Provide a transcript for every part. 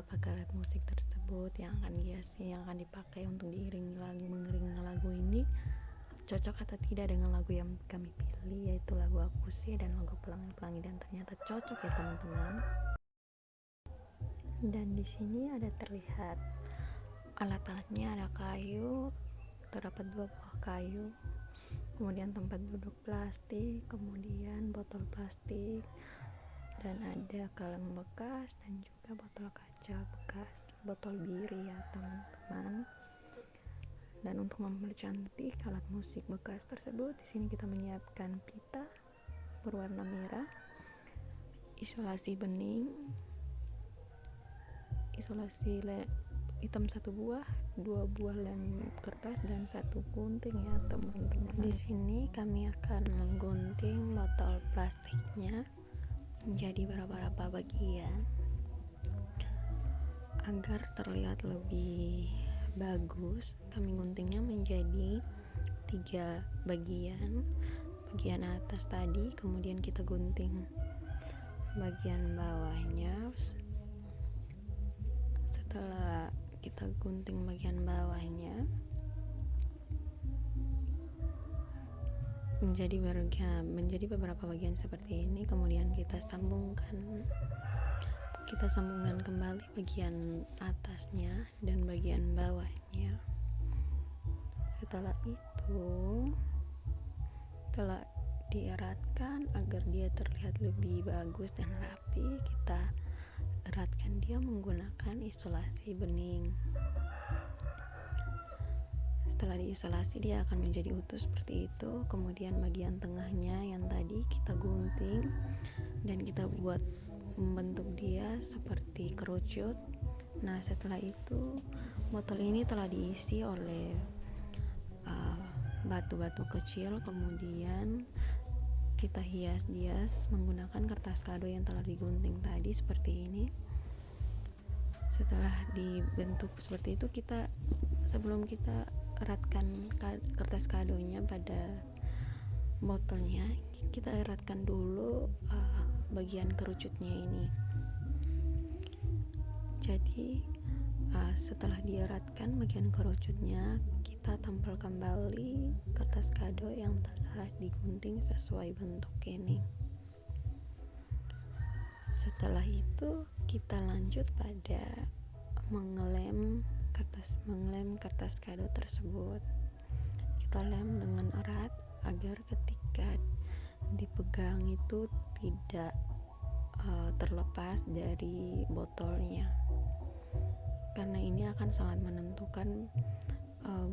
pakai alat musik tersebut yang akan dipakai untuk mengiringi lagu ini cocok atau tidak dengan lagu yang kami pilih, yaitu lagu Akusi dan lagu Pelangi-Pelangi, dan ternyata cocok ya teman-teman. Dan di sini ada terlihat alat-alatnya, ada kayu, terdapat 2 buah kayu, kemudian tempat duduk plastik, kemudian botol plastik, dan ada kaleng bekas dan juga botol kaca bekas, botol bir ya teman-teman. Dan untuk mempercantik alat musik bekas tersebut, di sini kita menyiapkan pita berwarna merah, isolasi bening, isolasi hitam 1 buah, 2 buah lem kertas, dan 1 gunting ya teman-teman. Di sini kami akan menggunting botol plastiknya menjadi beberapa bagian agar terlihat lebih bagus. Kami guntingnya menjadi 3 bagian. Bagian atas tadi, kemudian kita gunting bagian bawahnya. Setelah kita gunting bagian bawahnya menjadi beberapa bagian seperti ini, kemudian kita sambungkan kembali bagian atasnya dan bagian bawahnya. Setelah itu, setelah dieratkan agar dia terlihat lebih bagus dan rapi, kita eratkan dia menggunakan isolasi bening. Setelah diisolasi, dia akan menjadi utuh seperti itu. Kemudian bagian tengahnya yang tadi kita gunting dan kita buat membentuk dia seperti kerucut. Nah, setelah itu botol ini telah diisi oleh batu-batu kecil, kemudian kita hias menggunakan kertas kado yang telah digunting tadi seperti ini. Setelah dibentuk seperti itu, sebelum kita eratkan kertas kadonya pada botolnya, kita eratkan dulu bagian kerucutnya ini. Jadi setelah dieratkan bagian kerucutnya, kita tempel kembali kertas kado yang telah digunting sesuai bentuk ini. Setelah itu kita lanjut pada mengelem kertas kado tersebut. Kita lem dengan erat agar ketika dipegang itu tidak terlepas dari botolnya, karena ini akan sangat menentukan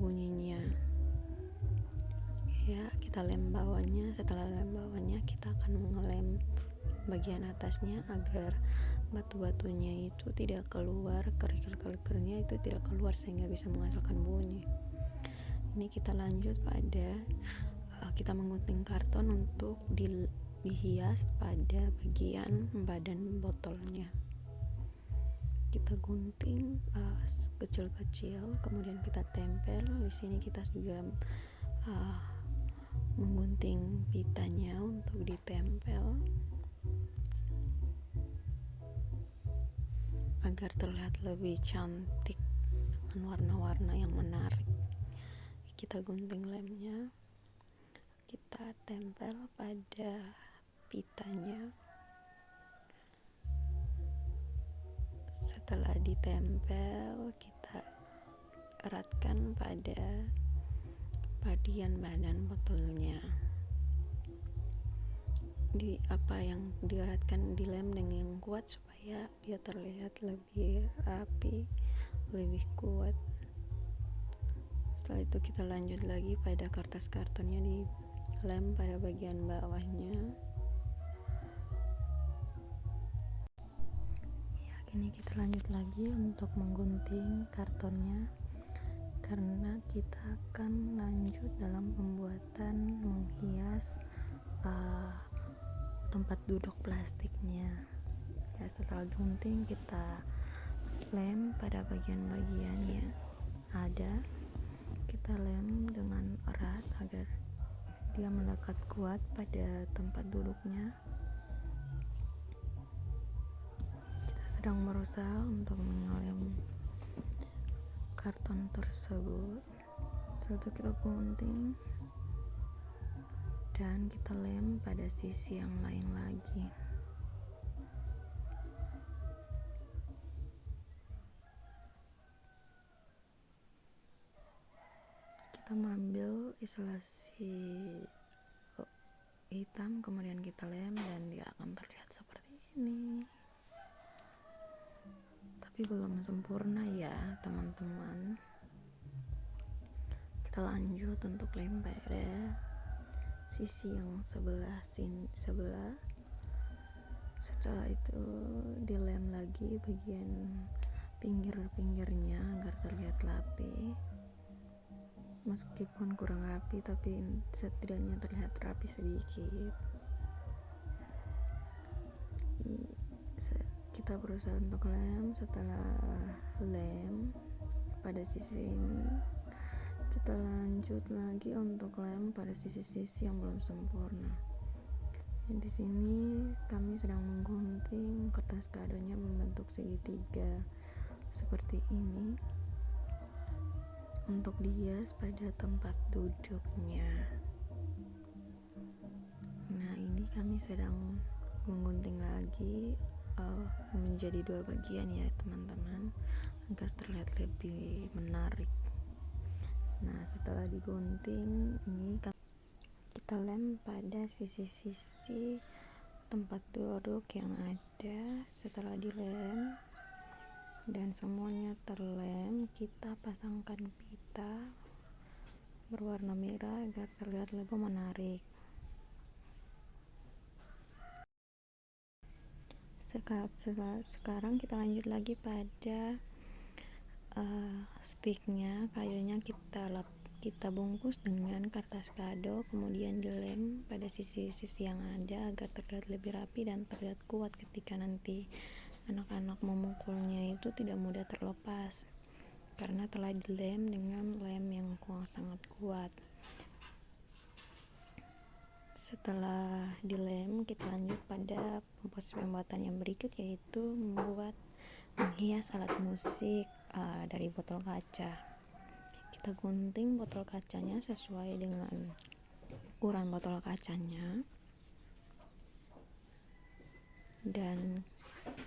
bunyinya ya. Kita lem bawahnya. Setelah lem bawahnya, kita akan mengelem bagian atasnya agar batu-batunya itu tidak keluar, kerikil-kerikilnya itu tidak keluar sehingga bisa menghasilkan bunyi. Ini kita lanjut pada kita menggunting karton untuk dihias pada bagian badan botolnya. Kita gunting kecil-kecil, kemudian kita tempel. Di sini kita juga menggunting pitanya untuk ditempel agar terlihat lebih cantik dengan warna-warna yang menarik. Kita gunting lemnya, kita tempel pada pitanya. Setelah ditempel, kita eratkan pada bagian badan botolnya. Yang dieratkan, dilem dengan yang kuat supaya dia terlihat lebih rapi, lebih kuat. Setelah itu kita lanjut lagi pada kertas kartonnya, dilem pada bagian bawahnya. Kini kita lanjut lagi untuk menggunting kartonnya, karena kita akan lanjut dalam pembuatan menghias tempat duduk plastiknya ya. Setelah gunting, kita lem pada bagian-bagian yang ada. Kita lem dengan erat agar dia melekat kuat pada tempat duduknya. Kita sedang berusaha untuk mengelem karton tersebut. Setelah itu kita gunting dan kita lem pada sisi yang lain lagi. Kita mengambil isolasi hitam, kemudian kita lem dan dia akan terlihat seperti ini. Tapi belum sempurna ya teman-teman. Kita lanjut untuk lem pada sisi yang sebelah. Setelah itu dilem lagi bagian pinggir-pinggirnya agar terlihat rapi. Meskipun kurang rapi, tapi setidaknya terlihat rapi sedikit. Kita berusaha untuk lem. Setelah lem pada sisi ini, kita lanjut lagi untuk lem pada sisi-sisi yang belum sempurna. Di sini kami sedang menggunting kertas kadonya membentuk segitiga seperti ini untuk dihias pada tempat duduknya. Nah, ini kami sedang menggunting lagi menjadi 2 bagian ya teman-teman, agar terlihat lebih menarik. Nah, setelah digunting ini kita lem pada sisi-sisi tempat duduk yang ada. Setelah dilem dan semuanya terlem, kita pasangkan pita berwarna merah agar terlihat lebih menarik. Sekarang kita lanjut lagi pada sticknya, kayunya kita bungkus dengan kertas kado, kemudian dilem pada sisi-sisi yang ada agar terlihat lebih rapi dan terlihat kuat ketika nanti anak-anak memukulnya itu tidak mudah terlepas karena telah dilem dengan lem yang sangat kuat. Setelah dilem, kita lanjut pada proses pembuatan yang berikut, yaitu menghias alat musik dari botol kaca. Kita gunting botol kacanya sesuai dengan ukuran botol kacanya, dan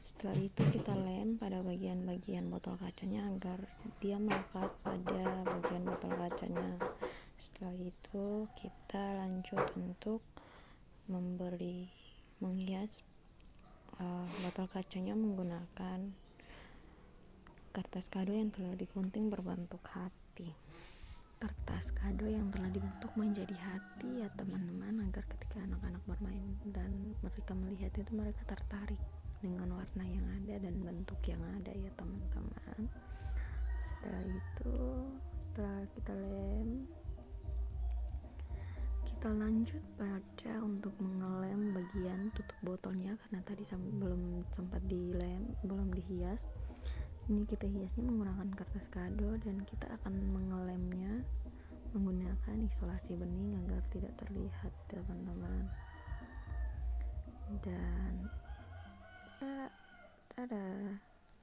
setelah itu kita lem pada bagian-bagian botol kacanya agar dia melekat pada bagian botol kacanya. Setelah itu kita lanjut untuk menghias botol kacanya menggunakan kertas kado yang telah digunting berbentuk hati. Kertas kado yang telah dibentuk menjadi hati ya teman-teman, agar ketika anak-anak bermain dan mereka melihat itu mereka tertarik dengan warna yang ada dan bentuk yang ada ya teman-teman. Setelah itu, setelah kita lem, kita lanjut pada untuk mengelem bagian tutup botolnya karena tadi belum sempat belum dihias. Ini kita hiasnya menggunakan kertas kado dan kita akan mengelemnya menggunakan isolasi bening agar tidak terlihat teman-teman. Dan tada,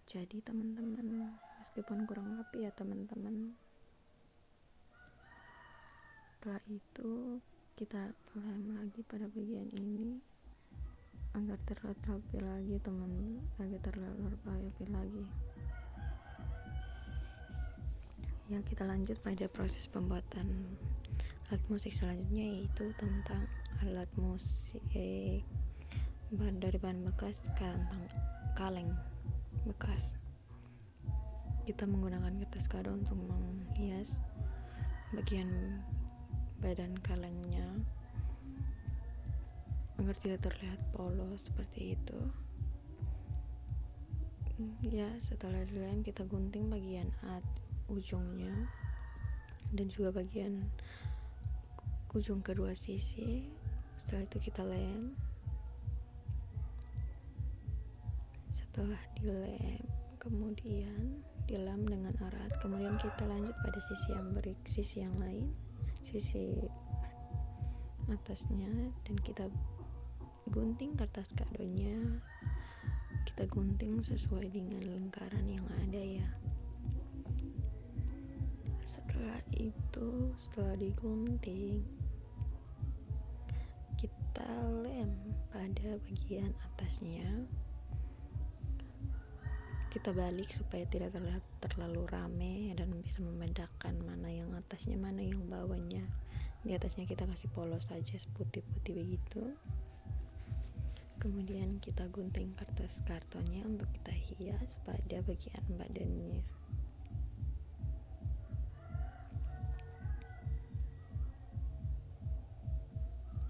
jadi teman-teman, meskipun kurang rapi ya teman-teman. Setelah itu kita lem lagi pada bagian ini agar terlihat rapi lagi teman-teman, agar terlihat rapi lagi. Ya, kita lanjut pada proses pembuatan alat musik selanjutnya, yaitu tentang alat musik dari bahan bekas, kaleng bekas. Kita menggunakan kertas kado untuk menghias bagian badan kalengnya agar tidak terlihat polos seperti itu. Ya, setelah dilem kita gunting bagian ujungnya dan juga bagian ujung kedua sisi. Setelah itu kita lem. Setelah dilem, kemudian dilem dengan erat, kemudian kita lanjut pada sisi yang lain, sisi atasnya, dan kita gunting kertas kadonya. kita gunting sesuai dengan lingkaran yang ada ya. Setelah digunting, kita lem pada bagian atasnya. Kita balik supaya tidak terlihat terlalu rame dan bisa membedakan mana yang atasnya, mana yang bawahnya. Di atasnya kita kasih polos saja seputih-putih begitu. Kemudian kita gunting kertas kartonnya untuk kita hias pada bagian badannya.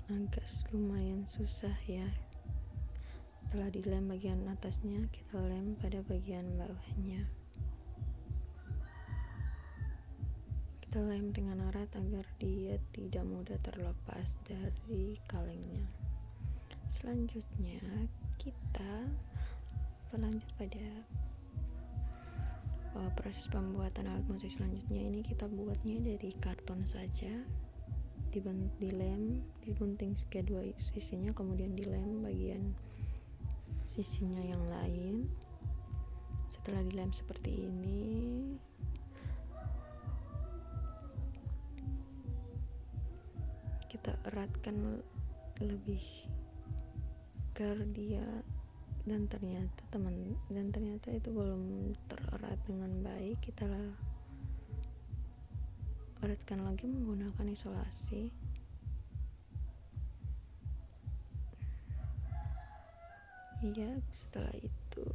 Agak lumayan susah ya. Setelah dilem bagian atasnya, kita lem pada bagian bawahnya. Kita lem dengan erat agar dia tidak mudah terlepas dari kalengnya. Selanjutnya kita berlanjut pada proses pembuatan alat musik selanjutnya. Ini kita buatnya dari karton saja, dilem, digunting kedua sisinya, kemudian dilem bagian sisinya yang lain. Setelah dilem seperti ini, kita eratkan lebih agar dia, dan ternyata itu belum tererat dengan baik. Kita eratkan lagi menggunakan isolasi. Ya, setelah itu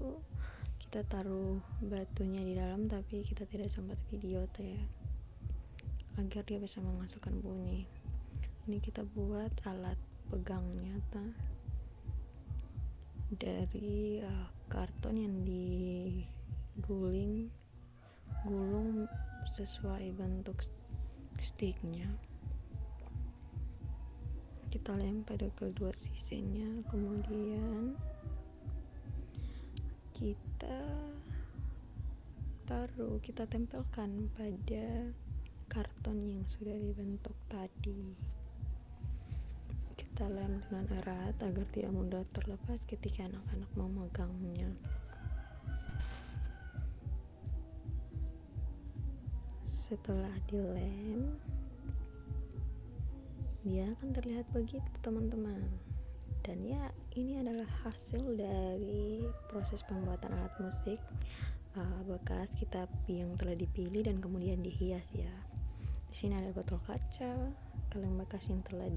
kita taruh batunya di dalam, tapi kita tidak sempat video ya, agar dia bisa menghasilkan bunyi. Ini kita buat alat pegangnya dari karton yang digulung sesuai bentuk sticknya. Kita lem pada kedua sisinya, kemudian kita tempelkan pada karton yang sudah dibentuk tadi. Kita lem dengan erat agar tidak mudah terlepas ketika anak-anak memegangnya. Setelah dilem, dia akan terlihat begitu teman-teman. Dan ya, ini adalah hasil dari proses pembuatan alat musik bekas kita yang telah dipilih dan kemudian dihias ya. Di sini ada botol kaca, kaleng bekas yang telah